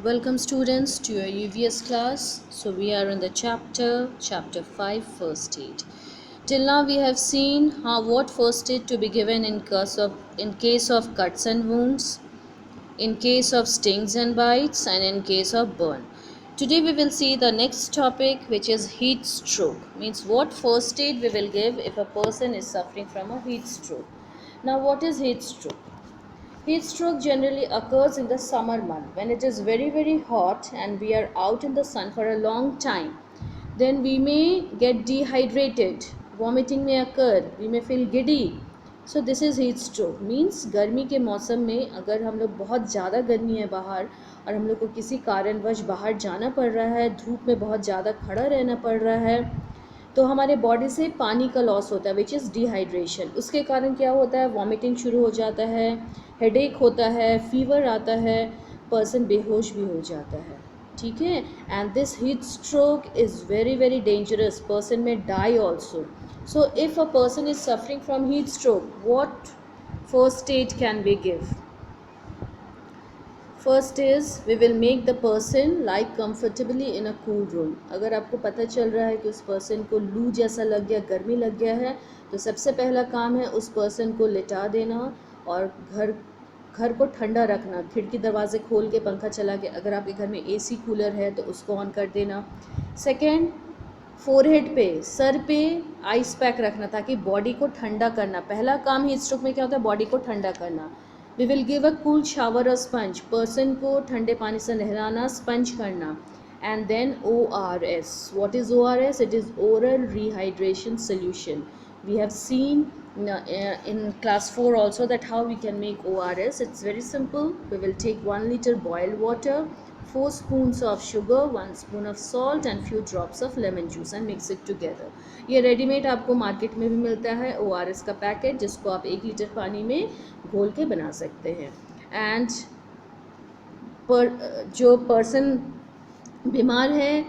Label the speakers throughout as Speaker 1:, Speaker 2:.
Speaker 1: Welcome students to your UVS class. So we are in the chapter 5 first aid. Till now we have seen how what first aid to be given in case of cuts and wounds, in case of stings and bites, and in case of burn. Today we will see the next topic, which is heat stroke. Means what first aid we will give if a person is suffering from a heat stroke. Now what is heat stroke? Heat stroke generally occurs in the summer month when it is very hot and we are out in the sun for a long time. Then we may get dehydrated, vomiting may occur, we may feel giddy. So this is heat stroke. Means गर्मी के मौसम में अगर हम लोग बहुत ज़्यादा गर्मी है बाहर और हम लोग को किसी कारणवश बाहर जाना पड़ रहा है, धूप में बहुत ज़्यादा खड़ा रहना पड़ रहा है, तो हमारे बॉडी से पानी का लॉस होता है विच इज़ डिहाइड्रेशन. उसके कारण क्या होता है, वॉमिटिंग शुरू हो जाता है, हेडेक होता है, फीवर आता है, पर्सन बेहोश भी हो जाता है. ठीक है. And this heat stroke is very dangerous. Person may die also. So if a person is suffering from heat stroke, what first aid can we give? First is we will make the person like comfortably in a cool room. अगर आपको पता चल रहा है कि उस person को लू जैसा लग गया, गर्मी लग गया है, तो सबसे पहला काम है उस पर्सन को लिटा देना और घर को ठंडा रखना. खिड़की दरवाजे खोल के, पंखा चला के, अगर आपके घर में एसी कूलर है तो उसको ऑन कर देना. सेकेंड, फोरहेड पे, सर पे आइस पैक रखना ताकि बॉडी को ठंडा करना. पहला काम हीट स्ट्रोक में क्या होता है, बॉडी को ठंडा करना. We will give a cool shower और स्पंज. पर्सन को ठंडे पानी से नहलाना, स्पंज करना. And then ORS. What is ORS? It is oral rehydration solution. We have seen in class 4 also that how we can make ORS. It's very simple. We will take 1 liter boiled water, 4 spoons of sugar, 1 spoon of salt and few drops of lemon juice and mix it together. ये readymade आपको market में भी मिलता है ORS का packet, जिसको आप 1 litre पानी में घोल के बना सकते हैं. एंड जो पर्सन बीमार है,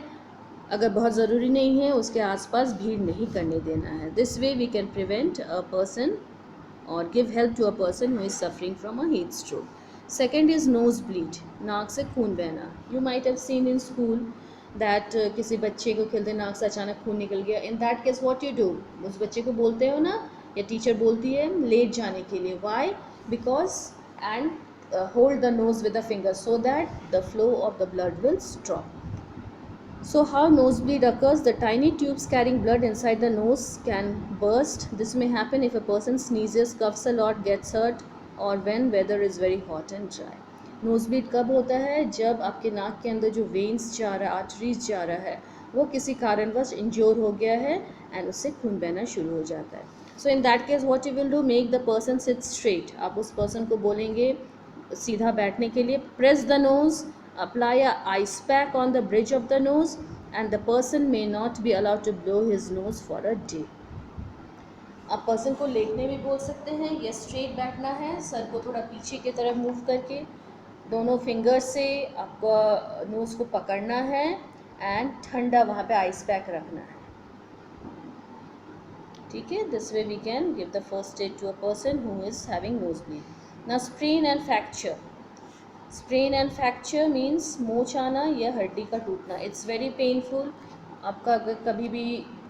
Speaker 1: अगर बहुत ज़रूरी नहीं है, उसके आसपास भीड़ नहीं करने देना है. This way we can prevent a person और give help to a person who is suffering from a heat stroke. Second is nose bleed. नाक से खून बहना. You might have seen in school that किसी बच्चे को खेलते नाक से अचानक खून निकल गया. इन that case what you do? उस बच्चे को बोलते हो ना, या टीचर बोलती है लेट जाने के लिए. Why? Because and hold the nose with the finger so that the flow of the blood will stop. So how nosebleed occurs? The tiny tubes carrying blood inside the nose can burst. This may happen if a person sneezes, coughs a lot, gets hurt, or when weather is very hot and dry. Nosebleed कब होता है? जब आपके नाक के अंदर जो veins जा रहा है, आर्टरीज जा रहा है, वो किसी कारणवश इंज्योर हो गया है एंड उससे खून बहना शुरू हो जाता है. So in that case what you will do? Make the person sit straight. आप उस पर्सन को बोलेंगे सीधा बैठने के लिए. Press the nose, apply a ice pack on the bridge of the nose, and the person may not be allowed to blow his nose for a day. आप person को लेटने भी बोल सकते हैं या स्ट्रेट बैठना है, सर को थोड़ा पीछे की तरफ मूव करके दोनों फिंगर से आपको नोज़ को पकड़ना है एंड ठंडा वहाँ पे आइस पैक रखना है. ठीक है. This way we can give the first aid to a person who is having nose bleed. Now sprain and fracture. Sprain and fracture means मोच आना या हड्डी का टूटना. It's very painful. आपका अगर कभी भी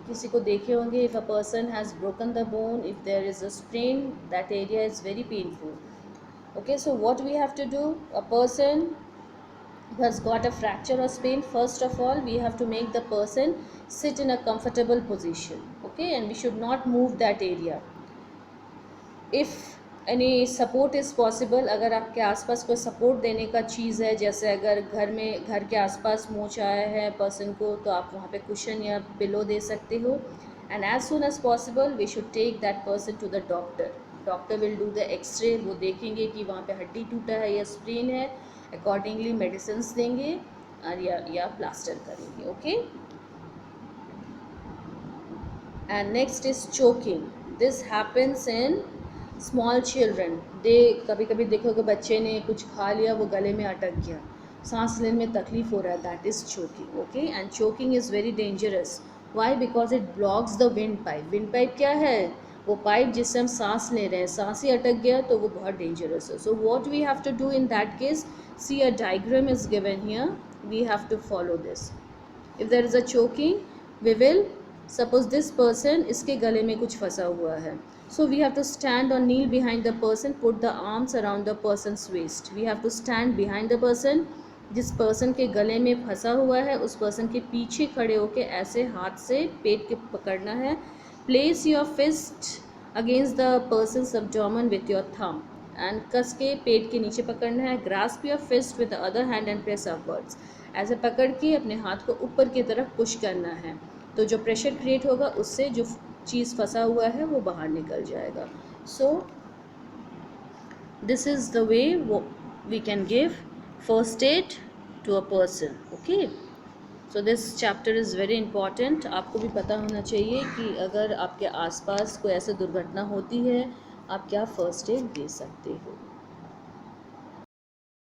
Speaker 1: किसी को देखे होंगे, if a person has broken the bone, if there is a sprain, that area is very painful. Okay, so what we have to do? A person who has got a fracture or sprain, first of all we have to make the person sit in a comfortable position. Okay, and we should not move that area. If any support is possible, अगर आपके आसपास कोई support देने का चीज़ है, जैसे अगर घर के आसपास मोच आया है पर्सन को, तो आप वहाँ पे कुशन या पिलो दे सकते हो. And as soon as possible we should take that person to the doctor. Doctor will do the x ray. वो देखेंगे कि वहाँ पे हड्डी टूटा है या स्प्रेन है, अकॉर्डिंगली मेडिसिन देंगे और या प्लास्टर करेंगे. Okay. And next is choking. This happens in small children. कभी कभी देखोगे बच्चे ने कुछ खा लिया, वो गले में अटक गया, सांस लेने में तकलीफ हो रहा है, that is choking. Okay. And choking is very dangerous. Why? Because it blocks the wind pipe. Wind pipe क्या है? वो पाइप जिससे हम सांस ले रहे हैं, सांस ही अटक गया तो वो बहुत डेंजरस है. So what we have to do in that case? See, a diagram is given here. We have to follow this. If there is a choking, we will suppose this person, इसके गले में कुछ फंसा हुआ है. So we have to stand or kneel behind the person, put the arms around the person's waist. We have to stand behind the person. जिस person के गले में फंसा हुआ है उस पर्सन के पीछे खड़े होके ऐसे हाथ से पेट के पकड़ना है. Place your fist against the person's abdomen with your thumb and कस के पेट के नीचे पकड़ना है. Grasp your fist with the other hand and press upwards. ऐसे पकड़ के अपने हाथ को ऊपर की तरफ पुश करना है. तो जो प्रेशर क्रिएट होगा उससे जो चीज़ फंसा हुआ है वो बाहर निकल जाएगा. So this is the way we can give first aid to a person. Okay, so this chapter is very important. आपको भी पता होना चाहिए कि अगर आपके आसपास कोई ऐसी दुर्घटना होती है आप क्या फर्स्ट एड दे सकते हो.